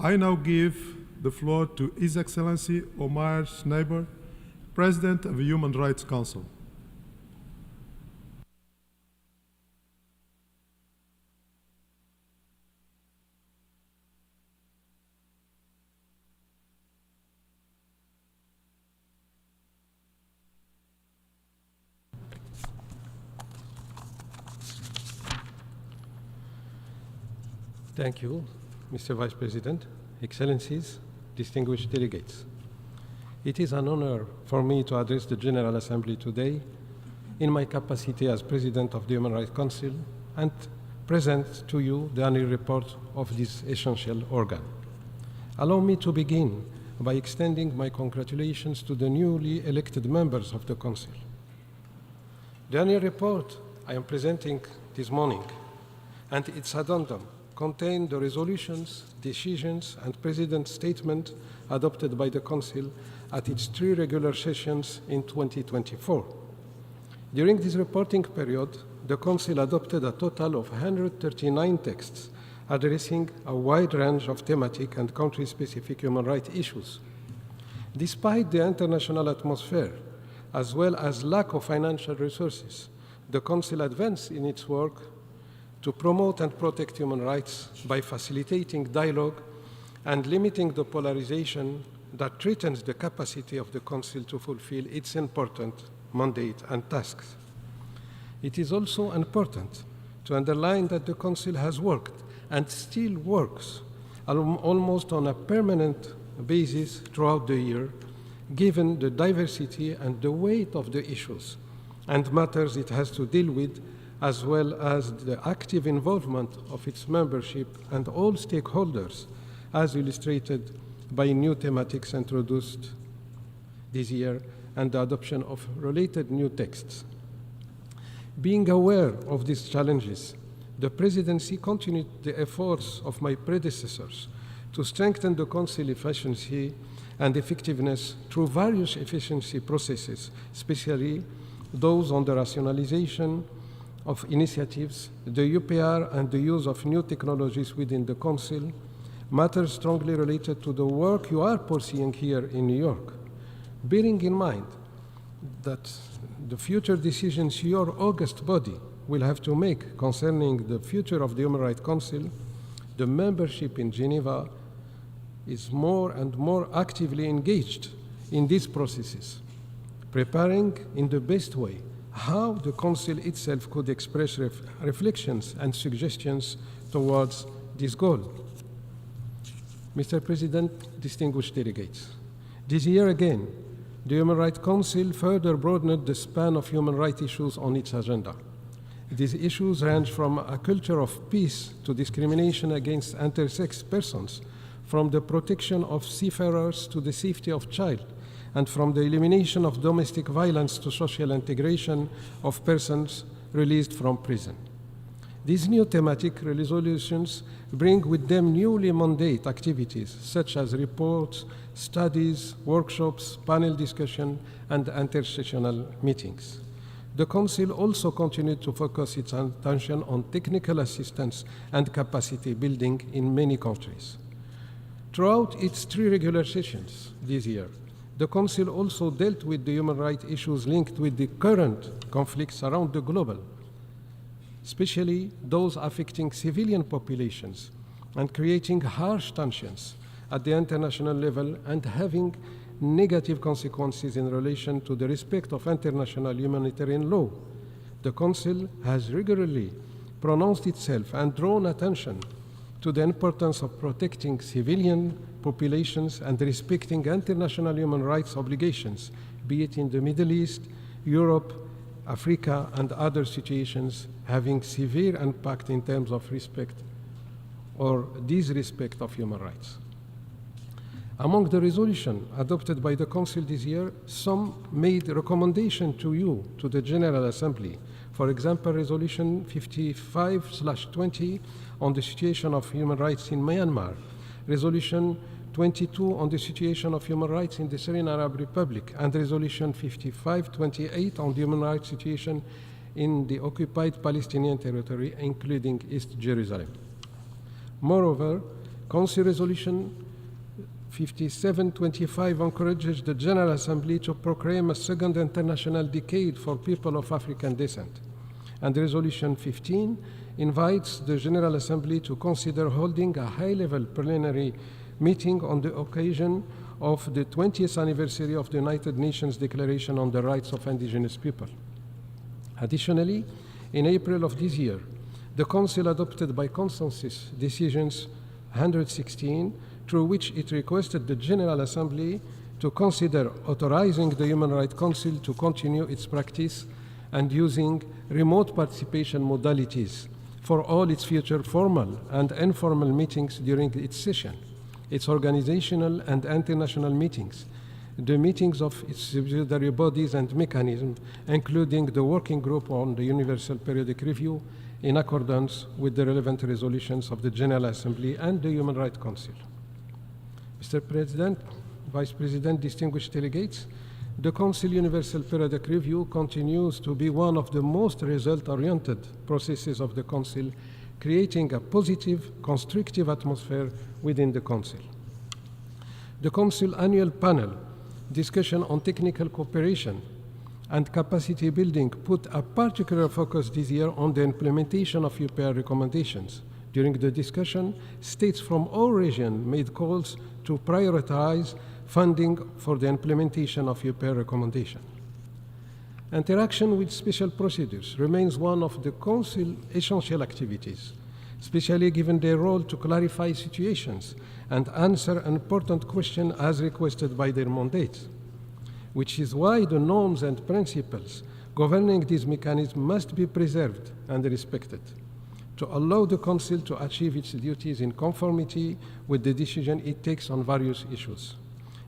I now give the floor to His Excellency Omar Zniber, President of the Human Rights Council. Thank you, Mr. Vice President, Excellencies, distinguished delegates. It is an honor for me to address the General Assembly today in my capacity as President of the Human Rights Council and present to you the annual report of this essential organ. Allow me to begin by extending my congratulations to the newly elected members of the Council. The annual report I am presenting this morning and its addendum contain the resolutions, decisions, and President's statement adopted by the Council at its 3 regular sessions in 2024. During this reporting period, the Council adopted a total of 139 texts addressing a wide range of thematic and country-specific human rights issues. Despite the international atmosphere, as well as lack of financial resources, the Council advanced in its work to promote and protect human rights by facilitating dialogue and limiting the polarization that threatens the capacity of the Council to fulfill its important mandate and tasks. It is also important to underline that the Council has worked and still works almost on a permanent basis throughout the year, given the diversity and the weight of the issues and matters it has to deal with, as well as the active involvement of its membership and all stakeholders, as illustrated by new thematics introduced this year and the adoption of related new texts. Being aware of these challenges, the Presidency continued the efforts of my predecessors to strengthen the Council efficiency and effectiveness through various efficiency processes, especially those on the rationalization of initiatives, the UPR and the use of new technologies within the Council, matters strongly related to the work you are pursuing here in New York. Bearing in mind that the future decisions your august body will have to make concerning the future of the Human Rights Council, the membership in Geneva is more and more actively engaged in these processes, preparing in the best way how the Council itself could express reflections and suggestions towards this goal. Mr. President, distinguished delegates, this year again, the Human Rights Council further broadened the span of human rights issues on its agenda. These issues range from a culture of peace to discrimination against intersex persons, from the protection of seafarers to the safety of children, and from the elimination of domestic violence to social integration of persons released from prison. These new thematic resolutions bring with them newly mandate activities such as reports, studies, workshops, panel discussion, and intersessional meetings. The Council also continued to focus its attention on technical assistance and capacity building in many countries. Throughout its 3 regular sessions this year, the Council also dealt with the human rights issues linked with the current conflicts around the globe, especially those affecting civilian populations and creating harsh tensions at the international level and having negative consequences in relation to the respect of international humanitarian law. The Council has regularly pronounced itself and drawn attention to the importance of protecting civilian populations and respecting international human rights obligations, be it in the Middle East, Europe, Africa, and other situations having severe impact in terms of respect or disrespect of human rights. Among the resolutions adopted by the Council this year, some made recommendation to you, to the General Assembly. For example, Resolution 55/20 on the situation of human rights in Myanmar, Resolution 22 on the situation of human rights in the Syrian Arab Republic, and Resolution 55/28 on the human rights situation in the occupied Palestinian territory, including East Jerusalem. Moreover, Council Resolution 5725 encourages the General Assembly to proclaim a second international decade for people of African descent. And Resolution 15 invites the General Assembly to consider holding a high-level preliminary meeting on the occasion of the 20th anniversary of the United Nations Declaration on the Rights of Indigenous People. Additionally, in April of this year, the Council adopted by consensus decisions 116, through which it requested the General Assembly to consider authorizing the Human Rights Council to continue its practice and using remote participation modalities for all its future formal and informal meetings during its session, its organizational and international meetings, the meetings of its subsidiary bodies and mechanisms, including the Working Group on the Universal Periodic Review, in accordance with the relevant resolutions of the General Assembly and the Human Rights Council. Mr. President, Vice President, distinguished delegates, the Council Universal Periodic Review continues to be one of the most result-oriented processes of the Council, creating a positive, constructive atmosphere within the Council. The Council Annual Panel discussion on technical cooperation and capacity building put a particular focus this year on the implementation of UPR recommendations. During the discussion, states from all regions made calls to prioritize funding for the implementation of UPR recommendation. Interaction with special procedures remains one of the Council's essential activities, especially given their role to clarify situations and answer important questions as requested by their mandates, which is why the norms and principles governing this mechanism must be preserved and respected, to allow the Council to achieve its duties in conformity with the decision it takes on various issues.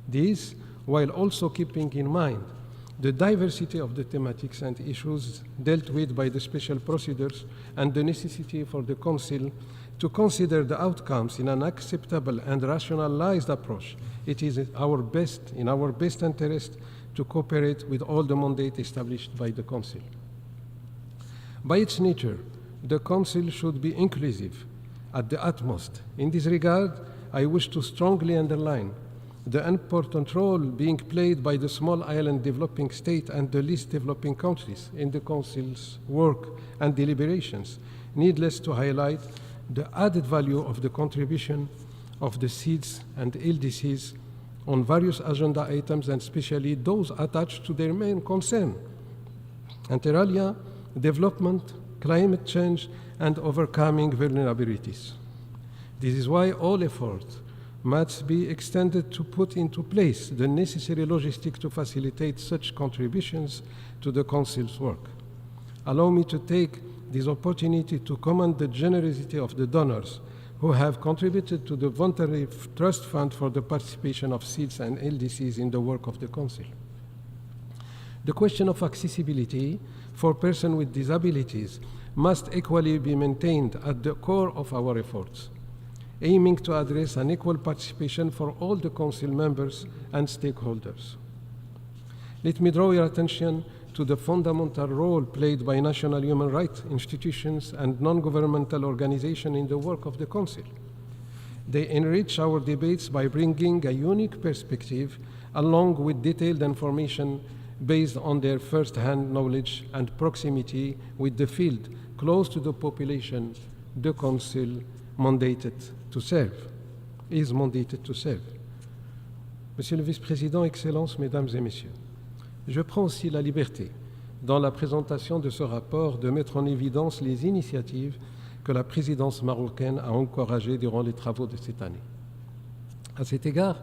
This, while also keeping in mind the diversity of the thematics and issues dealt with by the special procedures and the necessity for the Council to consider the outcomes in an acceptable and rationalized approach. It is in our best interest to cooperate with all the mandate established by the Council. By its nature, the Council should be inclusive at the utmost. In this regard, I wish to strongly underline the important role being played by the small island developing state and the least developing countries in the Council's work and deliberations. Needless to highlight the added value of the contribution of the SEEDs and LDCs on various agenda items, and especially those attached to their main concern: inter alia, development, climate change, and overcoming vulnerabilities. This is why all efforts must be extended to put into place the necessary logistics to facilitate such contributions to the Council's work. Allow me to take this opportunity to commend the generosity of the donors who have contributed to the voluntary trust fund for the participation of SEEDs and LDCs in the work of the Council. The question of accessibility for persons with disabilities must equally be maintained at the core of our efforts, aiming to address an equal participation for all the Council members and stakeholders. Let me draw your attention to the fundamental role played by national human rights institutions and non-governmental organizations in the work of the Council. They enrich our debates by bringing a unique perspective along with detailed information based on their first-hand knowledge and proximity with the field close to the population the Council is mandated to serve. Monsieur le Vice-président, Excellences, Mesdames et Messieurs, je prends aussi la liberté, dans la présentation de ce rapport, de mettre en évidence les initiatives que la présidence marocaine a encouragées durant les travaux de cette année. À cet égard,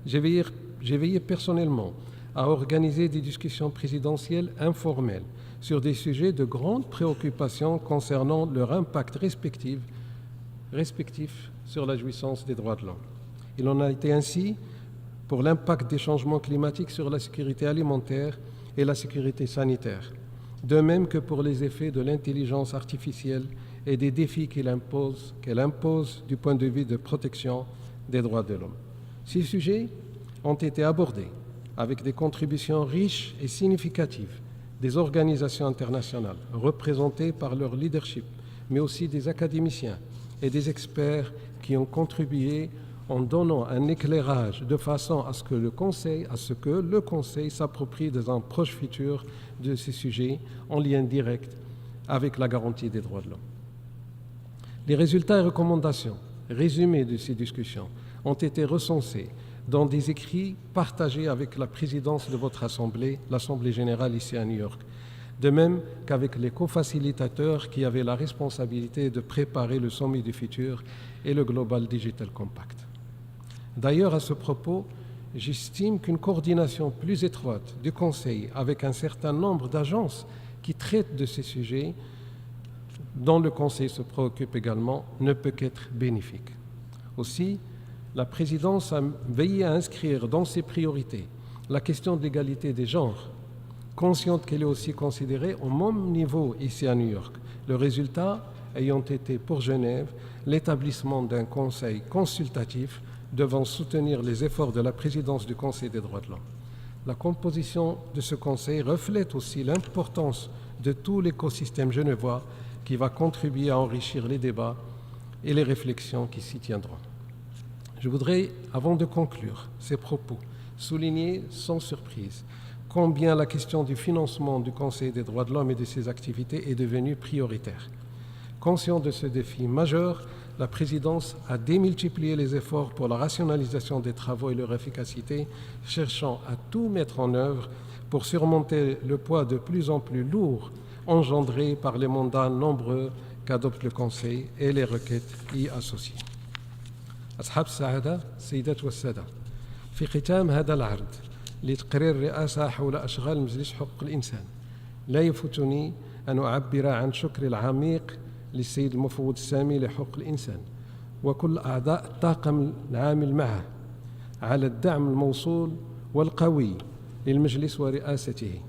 j'ai veillé personnellement à organiser des discussions présidentielles informelles sur des sujets de grande préoccupation concernant leur impact respectif sur la jouissance des droits de l'homme. Il en a été ainsi pour l'impact des changements climatiques sur la sécurité alimentaire et la sécurité sanitaire, de même que pour les effets de l'intelligence artificielle et des défis qu'elle impose du point de vue de protection des droits de l'homme. Ces sujets ont été abordés avec des contributions riches et significatives des organisations internationales représentées par leur leadership, mais aussi des académiciens et des experts qui ont contribué en donnant un éclairage de façon à ce que le Conseil s'approprie dans un proche futur de ces sujets en lien direct avec la garantie des droits de l'homme. Les résultats et recommandations résumés de ces discussions ont été recensés dans des écrits partagés avec la présidence de votre Assemblée, l'Assemblée générale ici à New York, de même qu'avec les co-facilitateurs qui avaient la responsabilité de préparer le Sommet du futur et le Global Digital Compact. D'ailleurs, à ce propos, j'estime qu'une coordination plus étroite du Conseil avec un certain nombre d'agences qui traitent de ces sujets, dont le Conseil se préoccupe également, ne peut qu'être bénéfique. Aussi, la présidence a veillé à inscrire dans ses priorités la question de l'égalité des genres, consciente qu'elle est aussi considérée au même niveau ici à New York. Le résultat ayant été pour Genève l'établissement d'un conseil consultatif devant soutenir les efforts de la présidence du Conseil des droits de l'homme. La composition de ce conseil reflète aussi l'importance de tout l'écosystème genevois qui va contribuer à enrichir les débats et les réflexions qui s'y tiendront. Je voudrais, avant de conclure ces propos, souligner sans surprise combien la question du financement du Conseil des droits de l'homme et de ses activités est devenue prioritaire. Conscient de ce défi majeur, la présidence a démultiplié les efforts pour la rationalisation des travaux et leur efficacité, cherchant à tout mettre en œuvre pour surmonter le poids de plus en plus lourd engendré par les mandats nombreux qu'adopte le Conseil et les requêtes y associées. أصحاب السعادة السيدات والسادة، في ختام هذا العرض لتقرير الرئاسة حول أشغال مجلس حقوق الإنسان لا يفوتني أن أعبر عن شكر العميق للسيد المفوض السامي لحقوق الإنسان وكل أعضاء الطاقم العامل معه على الدعم الموصول والقوي للمجلس ورئاسته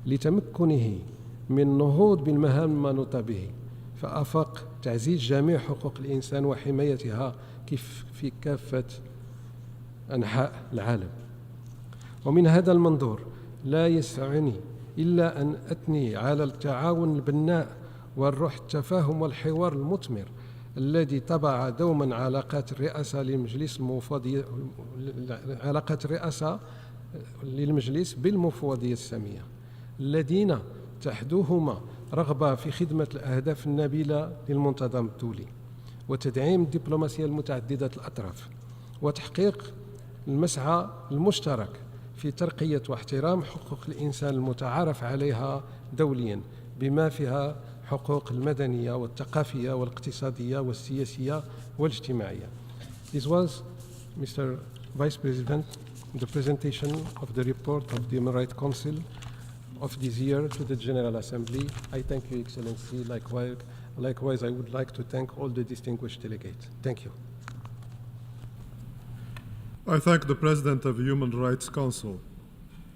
لتمكنه من النهوض بالمهام المنوطة به فأفق تعزيز جميع حقوق الإنسان وحمايتها في كافة أنحاء العالم. ومن هذا المنظور لا يسعني إلا أن أثني على التعاون البناء والروح التفاهم والحوار المثمر الذي طبع دوما علاقات الرئاسة للمجلس بالمفوضية السامية الذين تحدوهما رغبة في خدمة الأهداف النبيلة للمنتظم الدولي وتدعيم الدبلوماسية المتعددة الأطراف وتحقيق المسعى المشترك في ترقية واحترام حقوق الإنسان المتعارف عليها دوليا بما فيها حقوق المدنية والثقافية والاقتصادية والسياسية والاجتماعية. This was, Mr. Vice President, the presentation of the report of the Human Rights Council of this year to the General Assembly. I thank you, Excellency. Likewise, I would like to thank all the distinguished delegates. Thank you. I thank the President of the Human Rights Council.